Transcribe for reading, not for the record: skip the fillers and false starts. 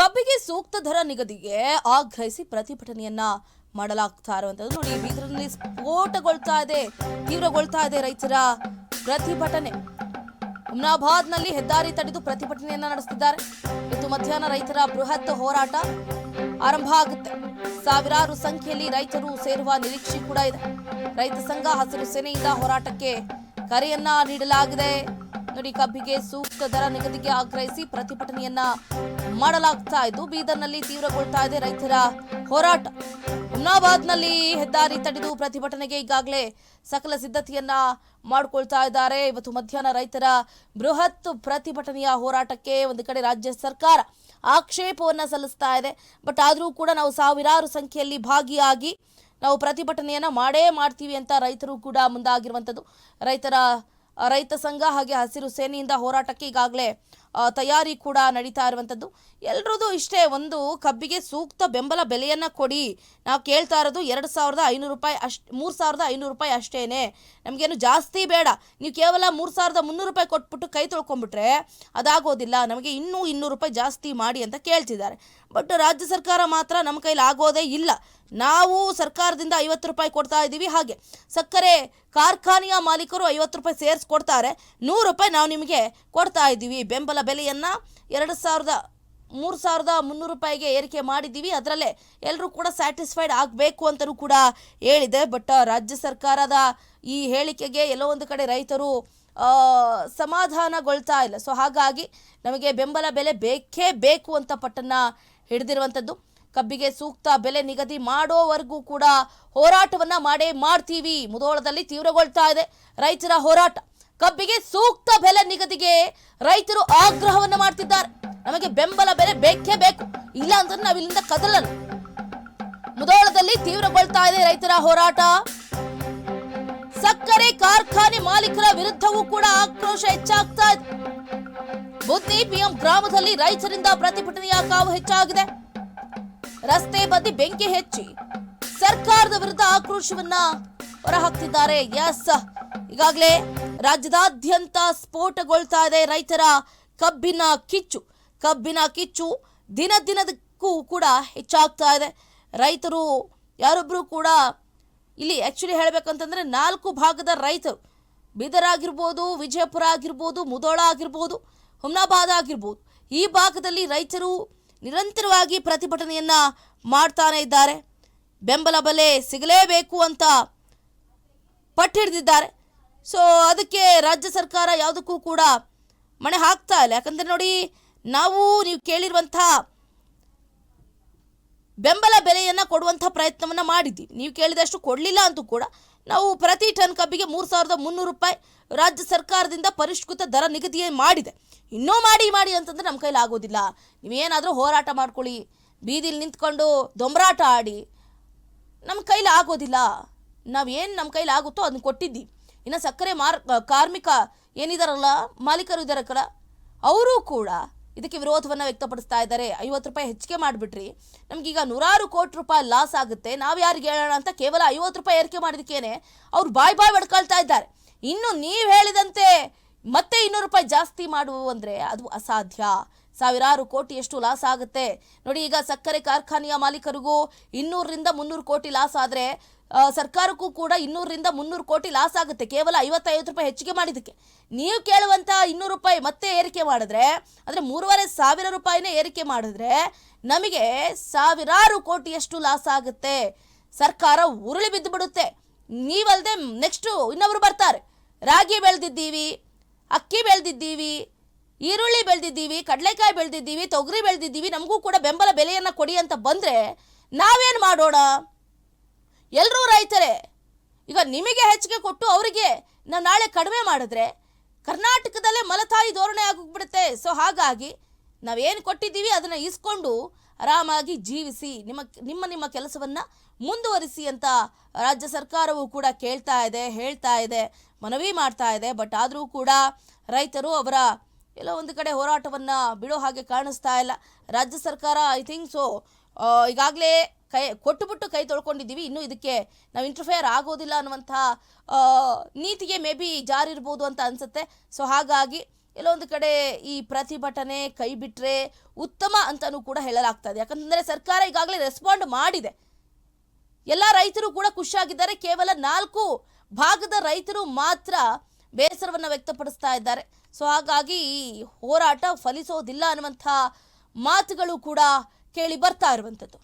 ಕಬ್ಬಿಗೆ ಸೂಕ್ತ ದರ ನಿಗದಿಗೆ ಆಗ್ರಹಿಸಿ ಪ್ರತಿಭಟನೆಯನ್ನ ಮಾಡಲಾಗ್ತಾ ಇರುವಂತದ್ದು ನೋಡಿ. ಬೀದರ್ನಲ್ಲಿ ತೀವ್ರಗೊಳ್ತಾ ಇದೆ ರೈತರ ಪ್ರತಿಭಟನೆ. ಹುಮ್ನಾಬಾದ್ನಲ್ಲಿ ಹೆದ್ದಾರಿ ತಡೆದು ಪ್ರತಿಭಟನೆಯನ್ನ ನಡೆಸುತ್ತಿದ್ದಾರೆ. ಇವತ್ತು ಮಧ್ಯಾಹ್ನ ರೈತರ ಬೃಹತ್ ಹೋರಾಟ ಆರಂಭ ಆಗುತ್ತೆ. ಸಾವಿರಾರು ಸಂಖ್ಯೆಯಲ್ಲಿ ರೈತರು ಸೇರುವ ನಿರೀಕ್ಷೆ ಕೂಡ ಇದೆ. ರೈತ ಸಂಘ ಹಸಿರು ಸೇನೆಯಿಂದ ಹೋರಾಟಕ್ಕೆ ಕರೆಯನ್ನ ನೀಡಲಾಗಿದೆ. ನೋಡಿ, ಕಬ್ಬಿಗೆ ಸೂಕ್ತ ದರ ನಿಗದಿಗೆ ಆಗ್ರಹಿಸಿ ಪ್ರತಿಭಟನೆಯನ್ನ ಮಾಡಲಾಗ್ತಾ ಇದ್ದು ಬೀದರ್ನಲ್ಲಿ ತೀವ್ರಗೊಳ್ತಾ ಇದೆ ರೈತರ ಹೋರಾಟ. ಹುಮ್ನಾಬಾದ್ನಲ್ಲಿ ಹೆದ್ದಾರಿ ತಡೆದು ಪ್ರತಿಭಟನೆಗೆ ಈಗಾಗಲೇ ಸಕಲ ಸಿದ್ಧತೆಯನ್ನ ಮಾಡಿಕೊಳ್ತಾ ಇದ್ದಾರೆ. ಇವತ್ತು ಮಧ್ಯಾಹ್ನ ರೈತರ ಬೃಹತ್ ಪ್ರತಿಭಟನೆಯ ಹೋರಾಟಕ್ಕೆ ಒಂದು ಕಡೆ ರಾಜ್ಯ ಸರ್ಕಾರ ಆಕ್ಷೇಪವನ್ನ ಸಲ್ಲಿಸ್ತಾ ಇದೆ. ಬಟ್ ಆದರೂ ಕೂಡ ನಾವು ಸಾವಿರಾರು ಸಂಖ್ಯೆಯಲ್ಲಿ ಭಾಗಿಯಾಗಿ ನಾವು ಪ್ರತಿಭಟನೆಯನ್ನ ಮಾಡೇ ಮಾಡ್ತೀವಿ ಅಂತ ರೈತರು ಕೂಡ ಮುಂದಾಗಿರುವಂಥದ್ದು. ರೈತ ಸಂಘ ಹಾಗೆ ಹಸಿರು ಸೇನೆಯಿಂದ ಹೋರಾಟಕ್ಕೆ ಈಗಾಗಲೇ ತಯಾರಿ ಕೂಡ ನಡೀತಾ ಇರುವಂಥದ್ದು. ಎಲ್ಲರದು ಇಷ್ಟೇ, ಒಂದು ಕಬ್ಬಿಗೆ ಸೂಕ್ತ ಬೆಂಬಲ ಬೆಲೆಯನ್ನು ಕೊಡಿ. ನಾವು ಕೇಳ್ತಾ ಇರೋದು 2,500 ರೂಪಾಯಿ ಅಷ್ಟು, 3,500 ರೂಪಾಯಿ ಅಷ್ಟೇನೆ, ನಮಗೇನು ಜಾಸ್ತಿ ಬೇಡ. ನೀವು ಕೇವಲ 3,300 ರೂಪಾಯಿ ಕೊಟ್ಬಿಟ್ಟು ಕೈ ತೊಳ್ಕೊಂಡ್ಬಿಟ್ರೆ ಅದಾಗೋದಿಲ್ಲ, ನಮಗೆ ಇನ್ನೂ 200 ರೂಪಾಯಿ ಜಾಸ್ತಿ ಮಾಡಿ ಅಂತ ಕೇಳ್ತಿದ್ದಾರೆ. ಬಟ್ ರಾಜ್ಯ ಸರ್ಕಾರ ಮಾತ್ರ ನಮ್ಮ ಕೈಲಿ ಆಗೋದೇ ಇಲ್ಲ. ನಾವು ಸರ್ಕಾರದಿಂದ 50 ರೂಪಾಯಿ ಕೊಡ್ತಾ ಇದ್ದೀವಿ, ಹಾಗೆ ಸಕ್ಕರೆ ಕಾರ್ಖಾನೆಯ ಮಾಲೀಕರು 50 ರೂಪಾಯಿ ಸೇರಿಸ್ಕೊಡ್ತಾರೆ, 100 ರೂಪಾಯಿ ನಾವು ನಿಮಗೆ ಕೊಡ್ತಾ ಇದ್ದೀವಿ. ಬೆಂಬಲ ಬೆಲೆಯನ್ನು 3,300 ರೂಪಾಯಿಗೆ ಏರಿಕೆ ಮಾಡಿದ್ದೀವಿ, ಅದರಲ್ಲೇ ಎಲ್ಲರೂ ಕೂಡ ಸ್ಯಾಟಿಸ್ಫೈಡ್ ಆಗಬೇಕು ಅಂತಲೂ ಕೂಡ ಹೇಳಿದೆ. ಬಟ್ ರಾಜ್ಯ ಸರ್ಕಾರದ ಈ ಹೇಳಿಕೆಗೆ ಎಲ್ಲೋ ಒಂದು ಕಡೆ ರೈತರು ಸಮಾಧಾನಗೊಳ್ತಾ ಇಲ್ಲ. ಸೊ ಹಾಗಾಗಿ ನಮಗೆ ಬೆಂಬಲ ಬೆಲೆ ಬೇಕೇ ಬೇಕು ಅಂತ ಪಟ್ಟನ್ನು ಹಿಡಿದಿರುವಂಥದ್ದು. ಕಬ್ಬಿಗೆ ಸೂಕ್ತ ಬೆಲೆ ನಿಗದಿ ಮಾಡೋವರೆಗೂ ಕೂಡ ಹೋರಾಟವನ್ನ ಮಾಡ್ತೀವಿ. ಮುಧೋಳದಲ್ಲಿ ತೀವ್ರಗೊಳ್ತಾ ಇದೆ ರೈತರ ಹೋರಾಟ. ಕಬ್ಬಿಗೆ ಸೂಕ್ತ ಬೆಲೆ ನಿಗದಿಗೆ ರೈತರು ಆಗ್ರಹವನ್ನ ಮಾಡ್ತಿದ್ದಾರೆ. ನಮಗೆ ಬೆಂಬಲ ಬೆಲೆ ಬೇಕೇ ಬೇಕು, ಇಲ್ಲ ಅಂದ್ರೆ ನಾವು ಇಲ್ಲಿಂದ ಕದಲಲ್ಲ. ಮುಧೋಳದಲ್ಲಿ ತೀವ್ರಗೊಳ್ತಾ ಇದೆ ರೈತರ ಹೋರಾಟ. ಸಕ್ಕರೆ ಕಾರ್ಖಾನೆ ಮಾಲೀಕರ ವಿರುದ್ಧವೂ ಕೂಡ ಆಕ್ರೋಶ ಹೆಚ್ಚಾಗ್ತಾ ಇದೆ. ಬುದ್ಧಿ ಪಿಎಂ ಗ್ರಾಮದಲ್ಲಿ ರೈತರಿಂದ ಪ್ರತಿಭಟನೆಯ ಕಾವು ಹೆಚ್ಚಾಗಿದೆ. ರಸ್ತೆ ಬದಿ ಬೆಂಕಿ ಹಚ್ಚಿ ಸರ್ಕಾರದ ವಿರುದ್ಧ ಆಕ್ರೋಶವನ್ನ ಹೊರಹಾಕ್ತಿದ್ದಾರೆ. ಈಗಾಗಲೇ ರಾಜ್ಯದಾದ್ಯಂತ ಸ್ಫೋಟಗೊಳ್ತಾ ಇದೆ ರೈತರ ಕಬ್ಬಿನ ಕಿಚ್ಚು ದಿನಕ್ಕೂ ಕೂಡ ಹೆಚ್ಚಾಗ್ತಾ ಇದೆ. ರೈತರು ಯಾರೊಬ್ರು ಕೂಡ ಇಲ್ಲಿ ಆಕ್ಚುಲಿ ಹೇಳ್ಬೇಕಂತಂದ್ರೆ 4 ಭಾಗದ ರೈತರು, ಬೀದರ್ ಆಗಿರ್ಬೋದು, ವಿಜಯಪುರ ಆಗಿರ್ಬೋದು, ಮುಧೋಳ ಆಗಿರ್ಬೋದು, ಹುಮ್ನಾಬಾದ್ ಆಗಿರ್ಬೋದು, ಈ ಭಾಗದಲ್ಲಿ ರೈತರು ನಿರಂತರವಾಗಿ ಪ್ರತಿಭಟನೆಯನ್ನ ಮಾಡ್ತಾನೆ ಇದ್ದಾರೆ. ಬೆಂಬಲ ಬೆಲೆ ಸಿಗಲೇಬೇಕು ಅಂತ ಪಟ್ಟು ಹಿಡಿದಿದ್ದಾರೆ. ಸೊ ಅದಕ್ಕೆ ರಾಜ್ಯ ಸರ್ಕಾರ ಯಾವುದಕ್ಕೂ ಕೂಡ ಮಣೆ ಹಾಕ್ತಾ ಇಲ್ಲ. ಯಾಕಂದ್ರೆ ನೋಡಿ, ನೀವು ಕೇಳಿರುವಂಥ ಬೆಂಬಲ ಬೆಲೆಯನ್ನು ಕೊಡುವಂಥ ಪ್ರಯತ್ನವನ್ನ ಮಾಡಿದ್ದೀವಿ. ನೀವು ಕೇಳಿದಷ್ಟು ಕೊಡಲಿಲ್ಲ ಅಂತೂ ಕೂಡ ನಾವು ಪ್ರತಿ ಟನ್ ಕಬ್ಬಿಗೆ 3,300 ರೂಪಾಯಿ ರಾಜ್ಯ ಸರ್ಕಾರದಿಂದ ಪರಿಷ್ಕೃತ ದರ ನಿಗದಿ ಮಾಡಿದೆ. ಇನ್ನೂ ಮಾಡಿ ಅಂತಂದ್ರೆ ನಮ್ಮ ಕೈಲಿ ಆಗೋದಿಲ್ಲ. ನೀವೇನಾದರೂ ಹೋರಾಟ ಮಾಡ್ಕೊಳ್ಳಿ, ಬೀದಿಲಿ ನಿಂತ್ಕೊಂಡು ದೊಂಬರಾಟ ಆಡಿ, ನಮ್ಮ ಕೈಲಿ ಆಗೋದಿಲ್ಲ. ನಮ್ಮ ಕೈಲಿ ಆಗುತ್ತೋ ಅದನ್ನ ಕೊಟ್ಟಿದ್ದೀವಿ. ಇನ್ನು ಸಕ್ಕರೆ ಕಾರ್ಮಿಕ ಏನಿದಾರಲ್ಲ, ಮಾಲೀಕರು ಇದ್ದಾರಲ್ಲ, ಅವರು ಕೂಡ ಇದಕ್ಕೆ ವಿರೋಧವನ್ನು ವ್ಯಕ್ತಪಡಿಸ್ತಾ ಇದ್ದಾರೆ. 50 ರೂಪಾಯಿ ಹೆಚ್ಚಿಗೆ ಮಾಡಿಬಿಟ್ರಿ, ನಮಗೀಗ 100 ಕೋಟಿ ರೂಪಾಯಿ ಲಾಸ್ ಆಗುತ್ತೆ, ನಾವು ಯಾರಿಗೆ ಹೇಳೋಣ ಅಂತ ಕೇವಲ 50 ರೂಪಾಯಿ ಏರಿಕೆ ಮಾಡಿದಕ್ಕೇನೆ ಅವ್ರು ಬಾಯ್ ಬಡ್ಕೊಳ್ತಾ ಇದ್ದಾರೆ. ಇನ್ನು ನೀವು ಹೇಳಿದಂತೆ ಮತ್ತೆ 200 ರೂಪಾಯಿ ಜಾಸ್ತಿ ಮಾಡುವು ಅಂದರೆ ಅದು ಅಸಾಧ್ಯ. ಸಾವಿರಾರು ಕೋಟಿಯಷ್ಟು ಲಾಸ್ ಆಗುತ್ತೆ. ನೋಡಿ, ಈಗ ಸಕ್ಕರೆ ಕಾರ್ಖಾನೆಯ ಮಾಲೀಕರಿಗೂ 200ರಿಂದ 300 ಕೋಟಿ ಲಾಸ್ ಆದರೆ ಸರ್ಕಾರಕ್ಕೂ ಕೂಡ 200ರಿಂದ 300 ಕೋಟಿ ಲಾಸ್ ಆಗುತ್ತೆ, ಕೇವಲ 55 ರೂಪಾಯಿ ಹೆಚ್ಚಿಗೆ ಮಾಡಿದ್ದಕ್ಕೆ. ನೀವು ಕೇಳುವಂಥ 200 ರೂಪಾಯಿ ಮತ್ತೆ ಏರಿಕೆ ಮಾಡಿದ್ರೆ, ಅಂದರೆ 3,500 ರೂಪಾಯಿನೇ ಏರಿಕೆ ಮಾಡಿದ್ರೆ ನಮಗೆ ಸಾವಿರಾರು ಕೋಟಿಯಷ್ಟು ಲಾಸ್ ಆಗುತ್ತೆ. ಸರ್ಕಾರ ಉರುಳಿ ಬಿದ್ದು ಬಿಡುತ್ತೆ. ನೀವಲ್ಲದೆ ನೆಕ್ಸ್ಟು ಇನ್ನೊಬ್ರು ಬರ್ತಾರೆ. ರಾಗಿ ಬೆಳೆದಿದ್ದೀವಿ, ಅಕ್ಕಿ ಬೆಳೆದಿದ್ದೀವಿ, ಈರುಳ್ಳಿ ಬೆಳೆದಿದ್ದೀವಿ, ಕಡಲೆಕಾಯಿ ಬೆಳೆದಿದ್ದೀವಿ, ತೊಗರಿ ಬೆಳೆದಿದ್ದೀವಿ, ನಮಗೂ ಕೂಡ ಬೆಂಬಲ ಬೆಲೆಯನ್ನು ಕೊಡಿ ಅಂತ ಬಂದರೆ ನಾವೇನು ಮಾಡೋಣ? ಎಲ್ಲರೂ ರೈತರೇ. ಈಗ ನಿಮಗೆ ಹೆಚ್ಚಿಗೆ ಕೊಟ್ಟು ಅವರಿಗೆ ನಾವು ನಾಳೆ ಕಡಿಮೆ ಮಾಡಿದ್ರೆ ಕರ್ನಾಟಕದಲ್ಲೇ ಮಲತಾಯಿ ಧೋರಣೆ ಆಗೋಗ್ಬಿಡುತ್ತೆ. ಸೊ ಹಾಗಾಗಿ ನಾವೇನು ಕೊಟ್ಟಿದ್ದೀವಿ ಅದನ್ನು ಇಸ್ಕೊಂಡು ಆರಾಮಾಗಿ ಜೀವಿಸಿ, ನಿಮ್ಮ ಕೆಲಸವನ್ನು ಮುಂದುವರಿಸಿ ಅಂತ ರಾಜ್ಯ ಸರ್ಕಾರವು ಕೂಡ ಹೇಳ್ತಾ ಇದೆ, ಮನವಿ ಮಾಡ್ತಾ ಇದೆ. ಬಟ್ ಆದರೂ ಕೂಡ ರೈತರು ಅವರ ಎಲ್ಲೋ ಒಂದು ಕಡೆ ಹೋರಾಟವನ್ನು ಬಿಡೋ ಹಾಗೆ ಕಾಣಿಸ್ತಾ ಇಲ್ಲ. ರಾಜ್ಯ ಸರ್ಕಾರ ಐ ಥಿಂಕ್ ಸೊ ಈಗಾಗಲೇ ಕೊಟ್ಟುಬಿಟ್ಟು ಕೈ ತೊಳ್ಕೊಂಡಿದ್ದೀವಿ, ಇನ್ನು ಇದಕ್ಕೆ ನಾವು ಇಂಟರ್ಫಿಯರ್ ಆಗೋದಿಲ್ಲ ಅನ್ನುವಂಥ ನೀತಿಗೆ ಮೇ ಬಿ ಜಾರಿರ್ಬೋದು ಅಂತ ಅನಿಸುತ್ತೆ. ಸೊ ಹಾಗಾಗಿ ಎಲ್ಲೊಂದು ಕಡೆ ಈ ಪ್ರತಿಭಟನೆ ಕೈ ಬಿಟ್ಟರೆ ಉತ್ತಮ ಅಂತಲೂ ಕೂಡ ಹೇಳಲಾಗ್ತದೆ. ಯಾಕಂತಂದರೆ ಸರ್ಕಾರ ಈಗಾಗಲೇ ರೆಸ್ಪಾಂಡ್ ಮಾಡಿದೆ. ಎಲ್ಲ ರೈತರು ಕೂಡ ಖುಷಿಯಾಗಿದ್ದಾರೆ. ಕೇವಲ 4 ಭಾಗದ ರೈತರು ಮಾತ್ರ ಬೇಸರವನ್ನು ವ್ಯಕ್ತಪಡಿಸ್ತಾ ಇದ್ದಾರೆ. ಸೊ ಹಾಗಾಗಿ ಈ ಹೋರಾಟ ಫಲಿಸೋದಿಲ್ಲ ಅನ್ನುವಂಥ ಮಾತುಗಳು ಕೂಡ ಕೇಳಿ ಬರ್ತಾ ಇರುವಂಥದ್ದು.